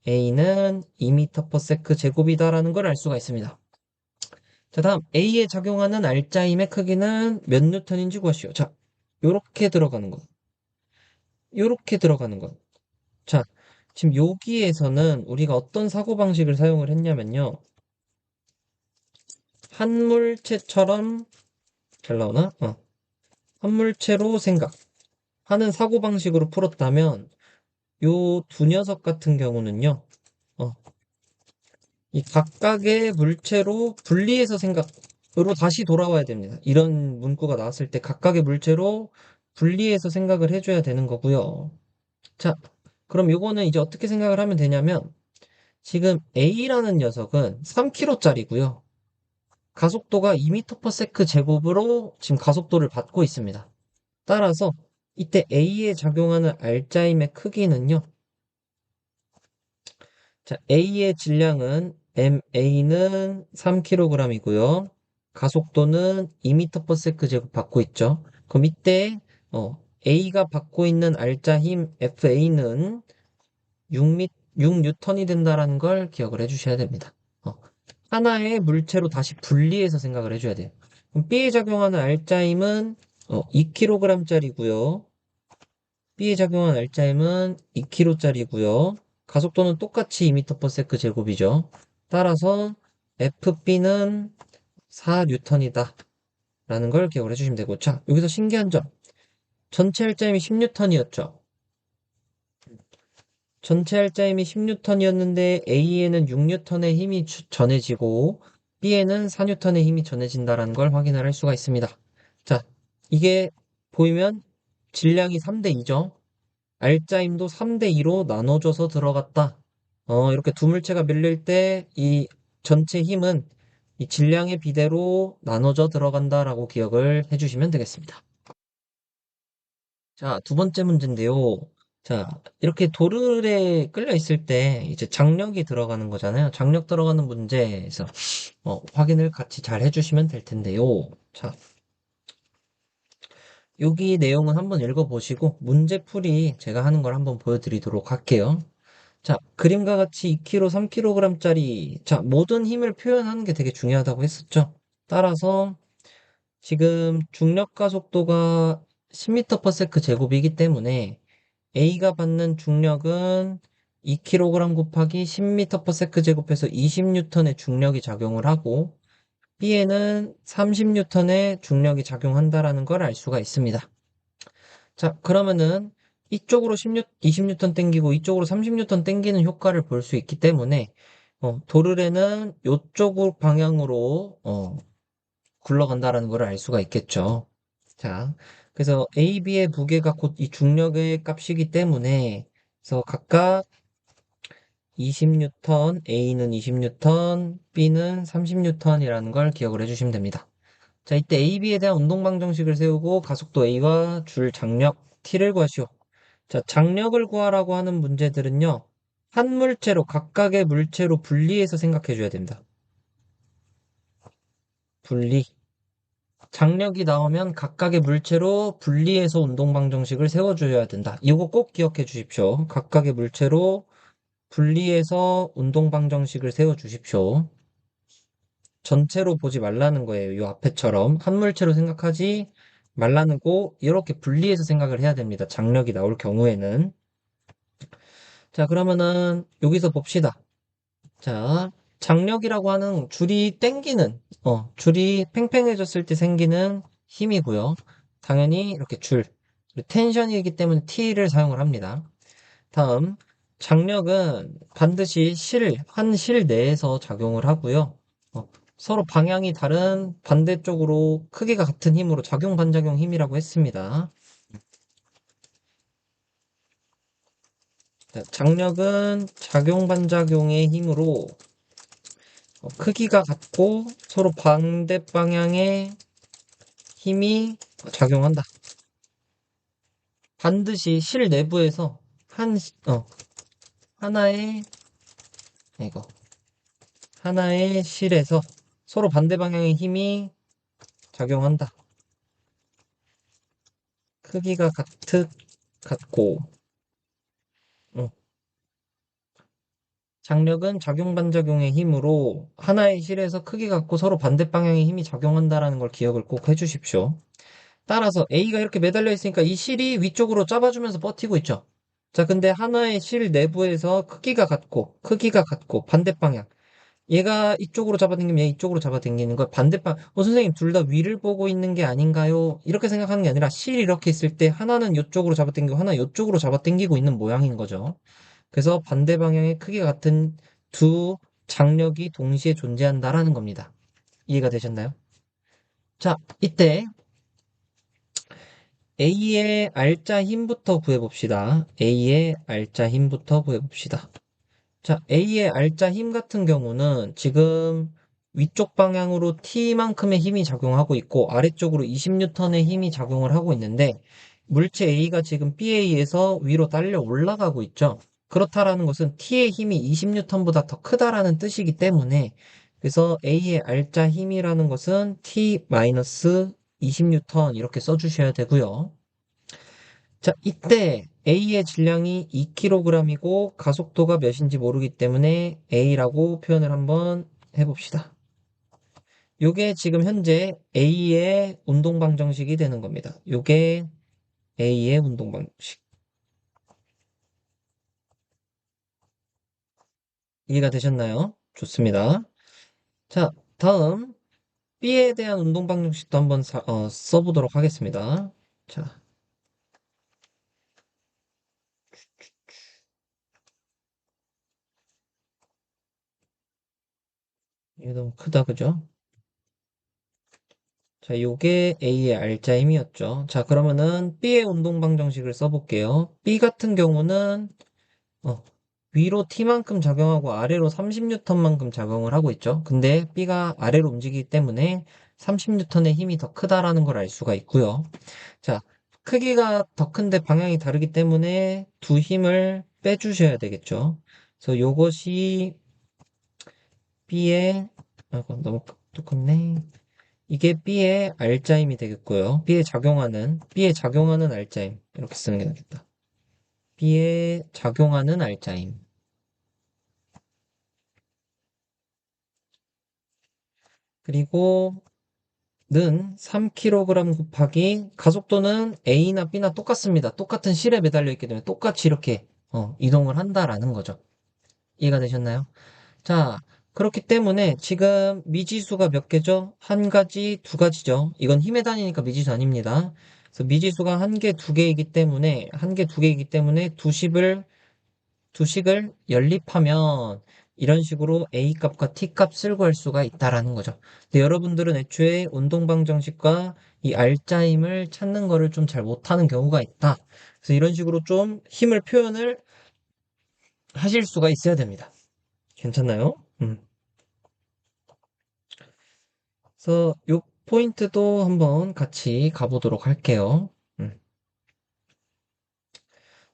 A는 2m/s 제곱이다라는 걸 알 수가 있습니다. 자, 다음 A에 작용하는 알짜임의 크기는 몇 뉴턴인지 구하시오. 자, 요렇게 들어가는 것. 요렇게 들어가는 것. 자, 지금 여기에서는 우리가 어떤 사고방식을 사용을 했냐면요. 한 물체처럼 잘 나오나? 한 물체로 생각하는 사고방식으로 풀었다면 요 두 녀석 같은 경우는요, 어, 이 각각의 물체로 분리해서 생각으로 다시 돌아와야 됩니다. 이런 문구가 나왔을 때 각각의 물체로 분리해서 생각을 해줘야 되는 거고요. 자, 그럼 요거는 이제 어떻게 생각을 하면 되냐면, 지금 A라는 녀석은 3kg짜리고요. 가속도가 2m/s 제곱으로 지금 가속도를 받고 있습니다. 따라서 이때 A에 작용하는 알짜임의 크기는요, 자, A의 질량은 MA는 3kg이고요. 가속도는 2m/s 제곱 받고 있죠. 그럼 이때 A가 받고 있는 알짜 힘 FA는 6N이 된다라는 걸 기억을 해주셔야 됩니다. 하나의 물체로 다시 분리해서 생각을 해줘야 돼요. 그럼 B에 작용하는 알짜 힘은 2kg짜리고요. B에 작용한 알짜임은 2kg짜리고요. 가속도는 똑같이 2m/s 제곱이죠. 따라서 FB는 4N이다. 라는 걸 기억을 해주시면 되고. 자, 여기서 신기한 점. 전체 알짜임이 10N이었죠. 전체 알짜임이 10N이었는데 A에는 6N의 힘이 전해지고 B에는 4N의 힘이 전해진다는 걸 확인을 할 수가 있습니다. 자, 이게 보이면 질량이 3대 2죠. 알짜임도 3대 2로 나눠져서 들어갔다. 이렇게 두 물체가 밀릴 때 이 전체 힘은 이 질량의 비대로 나눠져 들어간다라고 기억을 해주시면 되겠습니다. 자, 두 번째 문제인데요. 자, 이렇게 도르래 끌려 있을 때 이제 장력이 들어가는 거잖아요. 장력 들어가는 문제에서 확인을 같이 잘 해주시면 될 텐데요. 자, 여기 내용은 한번 읽어보시고 문제풀이 제가 하는 걸 한번 보여드리도록 할게요. 자, 그림과 같이 2kg, 3kg짜리, 자, 모든 힘을 표현하는 게 되게 중요하다고 했었죠. 따라서 지금 중력가 속도가 10m/s 제곱이기 때문에 A가 받는 중력은 2kg 곱하기 10m/s 제곱해서 20N의 중력이 작용을 하고 B에는 30N의 중력이 작용한다라는 걸 알 수가 있습니다. 자, 그러면은 이쪽으로 20N 땡기고 이쪽으로 30N 땡기는 효과를 볼 수 있기 때문에 도르래는 이쪽 방향으로 굴러간다라는 걸 알 수가 있겠죠. 자, 그래서 A, B의 무게가 곧 이 중력의 값이기 때문에 그래서 각각 20N, A는 20N, B는 30N이라는 걸 기억을 해주시면 됩니다. 자, 이때 A, B에 대한 운동 방정식을 세우고 가속도 A와 줄 장력 T를 구하시오. 자, 장력을 구하라고 하는 문제들은요, 한 물체로 각각의 물체로 분리해서 생각해 줘야 됩니다. 분리. 장력이 나오면 각각의 물체로 분리해서 운동 방정식을 세워줘야 된다. 이거 꼭 기억해 주십시오. 각각의 물체로 분리해서 운동 방정식을 세워주십시오. 전체로 보지 말라는 거예요. 이 앞에처럼 한 물체로 생각하지 말라는 거 이렇게 분리해서 생각을 해야 됩니다. 장력이 나올 경우에는. 자, 그러면은 여기서 봅시다. 자, 장력이라고 하는 줄이 팽팽해졌을 때 생기는 힘이고요. 당연히 이렇게 텐션이기 때문에 T를 사용을 합니다. 다음, 장력은 반드시 한 실 내에서 작용을 하고요. 서로 방향이 다른 반대쪽으로 크기가 같은 힘으로 작용, 반작용 힘이라고 했습니다. 자, 장력은 작용, 반작용의 힘으로 크기가 같고 서로 반대 방향의 힘이 작용한다. 반드시 실 내부에서 하나의, 이거, 하나의 실에서 서로 반대 방향의 힘이 작용한다. 크기가 같고, 어, 장력은 작용, 반작용의 힘으로 하나의 실에서 크기가 같고 서로 반대 방향의 힘이 작용한다라는 걸 기억을 꼭 해주십시오. 따라서 A가 이렇게 매달려 있으니까 이 실이 위쪽으로 잡아주면서 버티고 있죠. 자, 근데 하나의 실 내부에서 크기가 같고, 반대 방향. 얘가 이쪽으로 잡아당기면 얘 이쪽으로 잡아당기는 거 반대방, 선생님 둘 다 위를 보고 있는 게 아닌가요? 이렇게 생각하는 게 아니라 실이 이렇게 있을 때 하나는 이쪽으로 잡아당기고 하나 이쪽으로 잡아당기고 있는 모양인 거죠. 그래서 반대 방향의 크기가 같은 두 장력이 동시에 존재한다라는 겁니다. 이해가 되셨나요? 자, 이때 A의 알짜 힘부터 구해봅시다. A의 알짜 힘부터 구해봅시다. 자, A의 알짜 힘 같은 경우는 지금 위쪽 방향으로 T만큼의 힘이 작용하고 있고 아래쪽으로 20N의 힘이 작용을 하고 있는데 물체 A가 지금 BA에서 위로 딸려 올라가고 있죠. 그렇다라는 것은 T의 힘이 20N보다 더 크다라는 뜻이기 때문에 그래서 A의 알짜 힘이라는 것은 T-20N 이렇게 써주셔야 되고요. 자, 이때 A의 질량이 2kg이고 가속도가 몇인지 모르기 때문에 A라고 표현을 한번 해봅시다. 요게 지금 현재 A의 운동 방정식이 되는 겁니다. 요게 A의 운동 방정식. 이해가 되셨나요? 좋습니다. 자, 다음 B에 대한 운동 방정식도 한번 써보도록 하겠습니다. 자, 이게 너무 크다, 그죠? 자, 요게 A의 알짜힘이었죠. 자, 그러면은 B의 운동 방정식을 써볼게요. B 같은 경우는 어, 위로 T만큼 작용하고 아래로 30N만큼 작용을 하고 있죠. 근데 B가 아래로 움직이기 때문에 30N의 힘이 더 크다라는 걸 알 수가 있고요. 자, 크기가 더 큰데 방향이 다르기 때문에 두 힘을 빼주셔야 되겠죠. 그래서 요것이 B의, 아이고, 너무 두껍네. 이게 B의 알짜임이 되겠고요. B에 작용하는 알짜임. 이렇게 쓰는 게 낫겠다. B에 작용하는 알짜임. 그리고 는 3kg 곱하기 가속도는 A나 B나 똑같습니다. 똑같은 실에 매달려 있기 때문에 똑같이 이렇게 이동을 한다라는 거죠. 이해가 되셨나요? 자, 그렇기 때문에 지금 미지수가 몇 개죠? 한 가지, 두 가지죠. 이건 힘에 다니니까 미지수 아닙니다. 그래서 미지수가 한 개, 두 개이기 때문에 한 개, 두 개이기 때문에 두식을 연립하면 이런 식으로 A 값과 T 값을 구할 수가 있다라는 거죠. 근데 여러분들은 애초에 운동방정식과 이 알짜임을 찾는 거를 좀 잘 못하는 경우가 있다. 그래서 이런 식으로 좀 힘을 표현을 하실 수가 있어야 됩니다. 괜찮나요? 그래서 요 포인트도 한번 같이 가보도록 할게요. 음.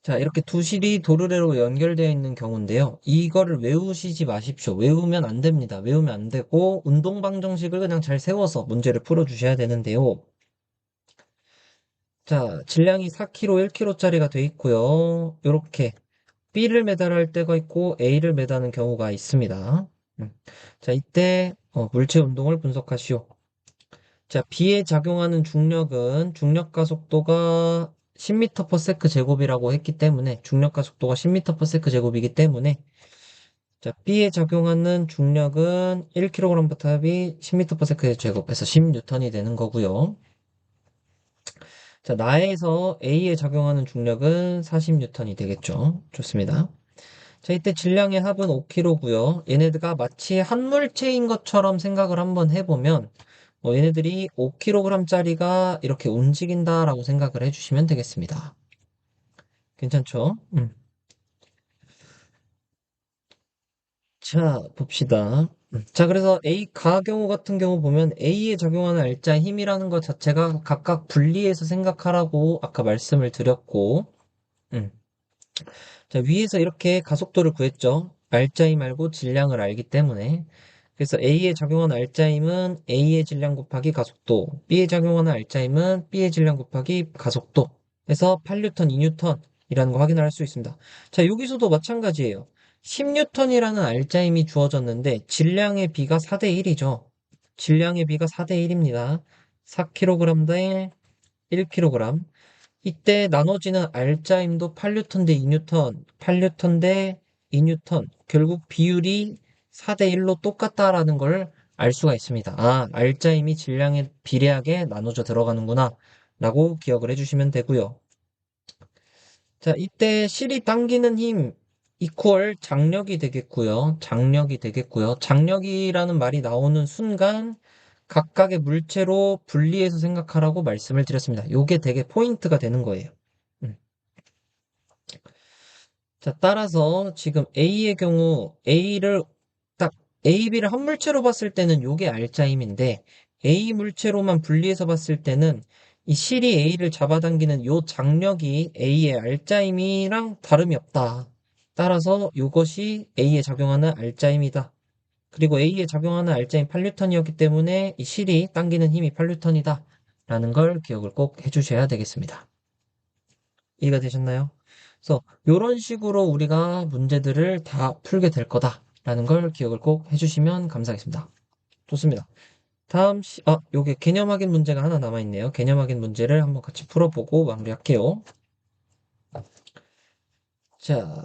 자, 이렇게 두실이 도르래로 연결되어 있는 경우인데요. 이거를 외우시지 마십시오. 외우면 안 됩니다. 외우면 안 되고 운동 방정식을 그냥 잘 세워서 문제를 풀어주셔야 되는데요. 자, 질량이 4kg, 1kg짜리가 돼 있고요. 이렇게 B를 매달할 때가 있고 A를 매다는 경우가 있습니다. 자, 이때 물체 운동을 분석하시오. 자, B에 작용하는 중력은 중력 가속도가 10m/s 제곱이라고 했기 때문에 중력 가속도가 10m/s 제곱이기 때문에 자, B에 작용하는 중력은 1kg 바탑이 10m/s 제곱해서 10N이 되는 거고요. 자, 나에서 A에 작용하는 중력은 40N이 되겠죠. 좋습니다. 자, 이때 질량의 합은 5kg고요. 얘네들가 마치 한 물체인 것처럼 생각을 한번 해보면 얘네들이 5kg짜리가 이렇게 움직인다라고 생각을 해주시면 되겠습니다. 괜찮죠? 자, 봅시다. 자, 그래서 가 경우 같은 경우 보면 A에 작용하는 알자 힘이라는 것 자체가 각각 분리해서 생각하라고 아까 말씀을 드렸고, 음. 자, 위에서 이렇게 가속도를 구했죠. 알짜임 말고 질량을 알기 때문에. 그래서 A에 작용하는 알짜임은 A의 질량 곱하기 가속도, B에 작용하는 알짜임은 B의 질량 곱하기 가속도. 해서 8N, 2N이라는 거 확인을 할 수 있습니다. 자, 여기서도 마찬가지예요. 10N이라는 알짜임이 주어졌는데 질량의 비가 4대 1이죠. 질량의 비가 4대 1입니다. 4kg 대 1kg. 이때 나눠지는 알짜임도 8N 대 2N, 8N 대 2N. 결국 비율이 4대 1로 똑같다라는 걸 알 수가 있습니다. 아, 알짜임이 질량에 비례하게 나눠져 들어가는구나. 라고 기억을 해주시면 되고요. 자, 이때 실이 당기는 힘 이퀄 장력이 되겠고요. 장력이 되겠고요. 장력이라는 말이 나오는 순간 각각의 물체로 분리해서 생각하라고 말씀을 드렸습니다. 요게 되게 포인트가 되는 거예요. 음. 자, 따라서 지금 A의 경우 A를 딱 A, B를 한 물체로 봤을 때는 요게 알짜임인데 A 물체로만 분리해서 봤을 때는 이 실이 A를 잡아당기는 요 장력이 A의 알짜임이랑 다름이 없다. 따라서 요것이 A에 작용하는 알짜임이다. 그리고 A에 작용하는 알짜임 8N이었기 때문에 이 실이 당기는 힘이 8N이다. 라는 걸 기억을 꼭 해주셔야 되겠습니다. 이해가 되셨나요? 그래서 이런 식으로 우리가 문제들을 다 풀게 될 거다라는 걸 기억을 꼭 해주시면 감사하겠습니다. 좋습니다. 요게 개념 확인 문제가 하나 남아있네요. 개념 확인 문제를 한번 같이 풀어보고 마무리할게요. 자,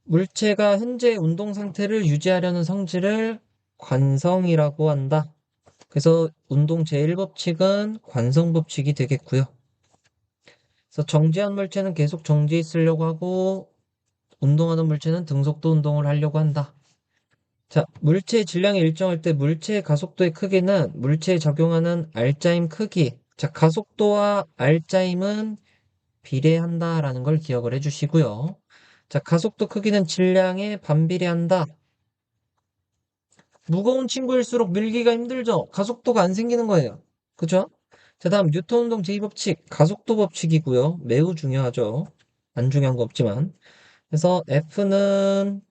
물체가 현재 운동 상태를 유지하려는 성질을 관성이라고 한다. 그래서 운동 제1법칙은 관성법칙이 되겠고요. 그래서 정지한 물체는 계속 정지해 있으려고 하고 운동하는 물체는 등속도 운동을 하려고 한다. 자, 물체의 질량이 일정할 때 물체의 가속도의 크기는 물체에 적용하는 알짜임 크기. 자, 가속도와 알짜임은 비례한다라는 걸 기억을 해주시고요. 자, 가속도 크기는 질량에 반비례한다. 무거운 친구일수록 밀기가 힘들죠? 가속도가 안 생기는 거예요. 그죠? 자, 다음 뉴턴 운동 제2법칙, 가속도 법칙이고요. 매우 중요하죠. 안 중요한 거 없지만. 그래서 F는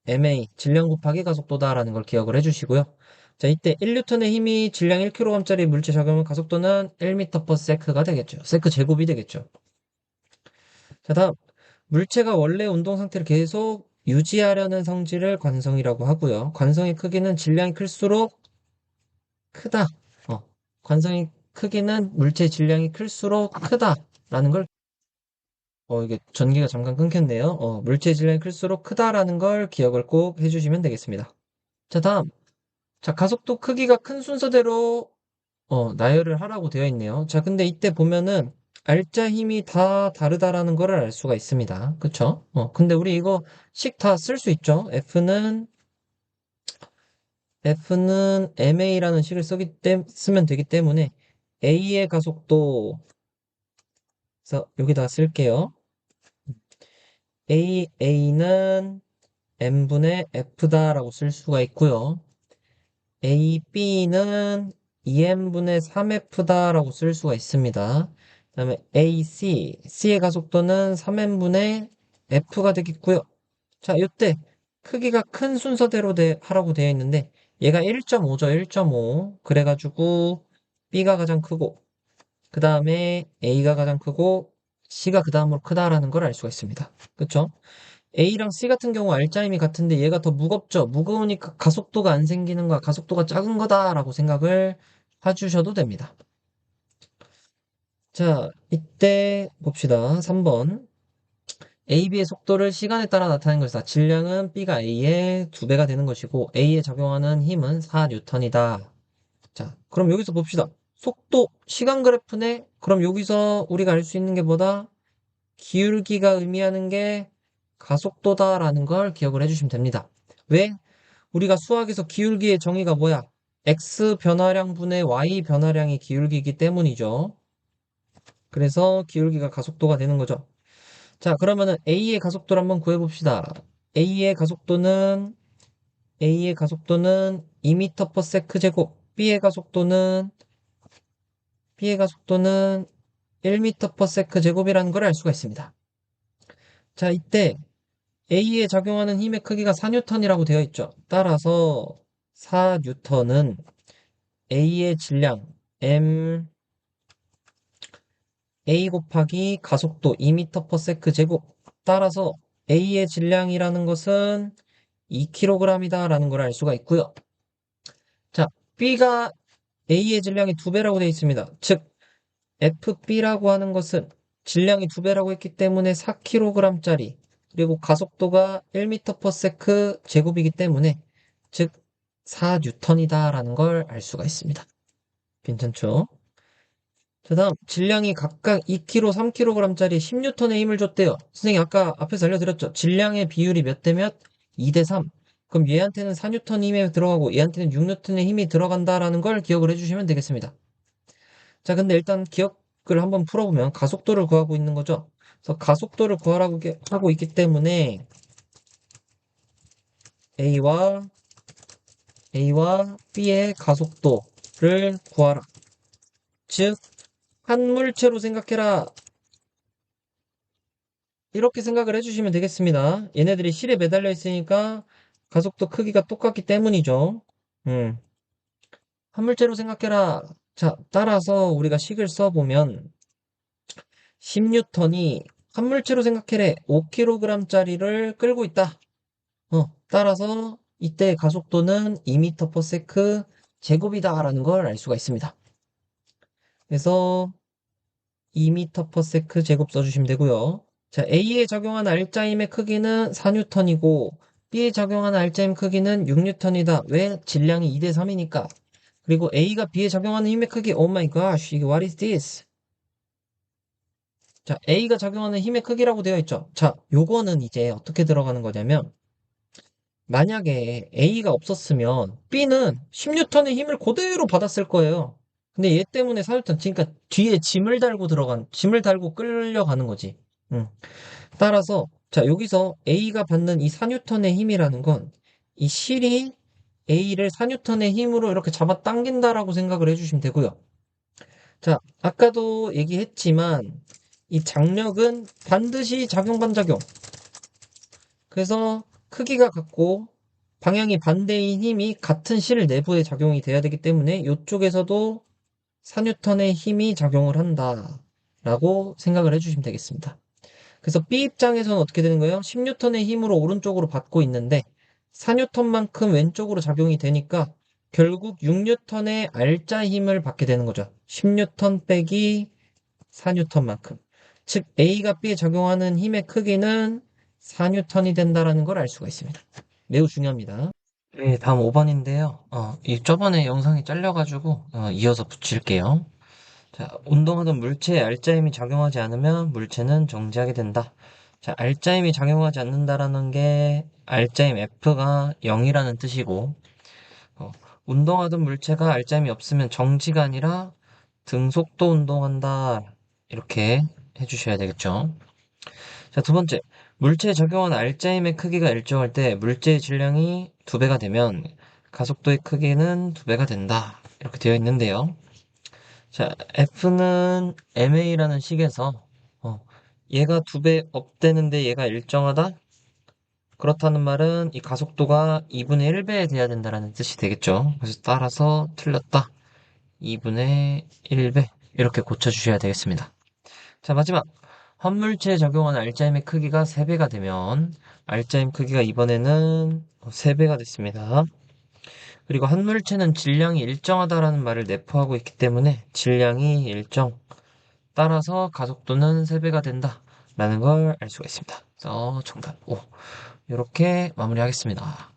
ma, 질량 곱하기 가속도다라는 걸 기억을 해주시고요. 자, 이때 1뉴턴의 힘이 질량 1kg짜리 물체 작용하면 가속도는 1m/s가 되겠죠. 세크 제곱이 되겠죠. 자, 다음 물체가 원래 운동 상태를 계속 유지하려는 성질을 관성이라고 하고요. 관성의 크기는 질량이 클수록 크다. 어, 관성의 크기는 물체의 질량이 클수록 크다라는 걸 이게 전기가 잠깐 끊겼네요. 물체의 질량이 클수록 크다라는 걸 기억을 꼭 해주시면 되겠습니다. 자, 다음. 자, 가속도 크기가 큰 순서대로 나열을 하라고 되어 있네요. 자, 근데 이때 보면은 알짜 힘이 다 다르다라는 거를 알 수가 있습니다. 그쵸? 근데 우리 이거 식 다 쓸 수 있죠? F는 ma라는 식을 쓰면 되기 때문에 A의 가속도, 그래서 여기다 쓸게요. A는 M분의 F다라고 쓸 수가 있고요. AB는 2n분의 3F다라고 쓸 수가 있습니다. 그 다음에 C의 가속도는 3n분의 F가 되겠고요. 자, 이때 크기가 큰 순서대로 하라고 되어 있는데 얘가 1.5죠, 1.5. 그래가지고 B가 가장 크고 그 다음에 A가 가장 크고 C가 그 다음으로 크다라는 걸 알 수가 있습니다. 그쵸? A랑 C 같은 경우 알짜임이 같은데 얘가 더 무겁죠. 무거우니까 가속도가 안 생기는 거야. 가속도가 작은 거다라고 생각을 해주셔도 됩니다. 자, 이때 봅시다. 3번. AB의 속도를 시간에 따라 나타낸 것이다. 질량은 B가 A의 2배가 되는 것이고 A에 적용하는 힘은 4N이다. 자, 그럼 여기서 봅시다. 속도, 시간 그래프네? 그럼 여기서 우리가 알 수 있는 게 뭐다? 기울기가 의미하는 게 가속도다라는 걸 기억을 해주시면 됩니다. 왜? 우리가 수학에서 기울기의 정의가 뭐야? x 변화량 분의 y 변화량이 기울기이기 때문이죠. 그래서 기울기가 가속도가 되는 거죠. 자, 그러면은 a의 가속도를 한번 구해봅시다. a의 가속도는 a의 가속도는 2m/s 제곱, b의 가속도는 1m/s 제곱이라는 걸 알 수가 있습니다. 자, 이때 A에 작용하는 힘의 크기가 4N이라고 되어 있죠. 따라서 4N은 A의 질량 A 곱하기 가속도 2m/s 제곱. 따라서 A의 질량이라는 것은 2kg이다 라는 걸 알 수가 있고요. 자, B가 A의 질량이 2배라고 되어 있습니다. 즉 FB라고 하는 것은 질량이 2배라고 했기 때문에 4kg짜리, 그리고 가속도가 1m/s 제곱이기 때문에 즉 4N이다라는 걸 알 수가 있습니다. 괜찮죠? 자, 다음 질량이 각각 2kg, 3kg짜리 10N의 힘을 줬대요. 선생님 아까 앞에서 알려드렸죠? 질량의 비율이 몇 대 몇? 2대 3. 그럼 얘한테는 4N 힘이 들어가고 얘한테는 6N의 힘이 들어간다라는 걸 기억을 해주시면 되겠습니다. 자, 근데 일단 기억을 한번 풀어보면 가속도를 구하고 있는 거죠. 그래서 가속도를 구하라고 하고 있기 때문에 A와 B의 가속도를 구하라. 즉, 한 물체로 생각해라. 이렇게 생각을 해주시면 되겠습니다. 얘네들이 실에 매달려 있으니까 가속도 크기가 똑같기 때문이죠. 음, 한 물체로 생각해라. 자, 따라서 우리가 식을 써보면 10N이 한 물체로 생각해래 5kg짜리를 끌고 있다. 따라서 이때 가속도는 2m/s 제곱이다라는 걸 알 수가 있습니다. 그래서 2m/s 제곱 써주시면 되고요. 자, A에 적용한 알짜임의 크기는 4N이고 B에 적용한 알짜임 크기는 6N이다. 왜? 질량이 2대 3이니까. 그리고 A가 B에 적용하는 힘의 크기, oh my gosh, 이게 what is this? 자, A가 적용하는 힘의 크기라고 되어 있죠. 자, 요거는 이제 어떻게 들어가는 거냐면 만약에 A가 없었으면 B는 10N의 힘을 그대로 받았을 거예요. 근데 얘 때문에 4N, 그러니까 뒤에 짐을 달고 끌려가는 거지. 응. 따라서, 자, 여기서 A가 받는 이 4N의 힘이라는 건 이 실이 A를 4N의 힘으로 이렇게 잡아 당긴다라고 생각을 해주시면 되고요. 자, 아까도 얘기했지만 이 장력은 반드시 작용 반작용. 그래서 크기가 같고 방향이 반대인 힘이 같은 실 내부에 작용이 돼야 되기 때문에 이쪽에서도 4N의 힘이 작용을 한다라고 생각을 해주시면 되겠습니다. 그래서 B 입장에서는 어떻게 되는 거예요? 10N의 힘으로 오른쪽으로 받고 있는데 4N만큼 왼쪽으로 작용이 되니까 결국 6N의 R자 힘을 받게 되는 거죠. 10N 빼기 4N만큼. 즉 A가 B에 작용하는 힘의 크기는 4N이 된다라는 걸 알 수가 있습니다. 매우 중요합니다. 네, 다음 5번인데요. 이 저번에 영상이 잘려가지고 이어서 붙일게요. 자, 운동하던 물체에 알짜임이 작용하지 않으면 물체는 정지하게 된다. 자, 알짜임이 작용하지 않는다라는 게 알짜임 F가 0이라는 뜻이고, 어, 운동하던 물체가 알짜임이 없으면 정지가 아니라 등속도 운동한다. 이렇게 해주셔야 되겠죠. 자, 두 번째. 물체에 적용한 알짜임의 크기가 일정할 때 물체의 질량이 2배가 되면 가속도의 크기는 2배가 된다. 이렇게 되어 있는데요. 자, F는 MA라는 식에서 얘가 2배 업되는데 얘가 일정하다? 그렇다는 말은 이 가속도가 2분의 1배에 돼야 된다는 뜻이 되겠죠. 그래서 따라서 틀렸다. 2분의 1배 이렇게 고쳐주셔야 되겠습니다. 자, 마지막 환물체에 적용한 알짜임의 크기가 3배가 되면 알짜임 크기가 이번에는 3배가 됐습니다. 그리고 환물체는 질량이 일정하다라는 말을 내포하고 있기 때문에 질량이 일정, 따라서 가속도는 3배가 된다 라는 걸 알 수가 있습니다. 그래서 정답 O 이렇게 마무리하겠습니다.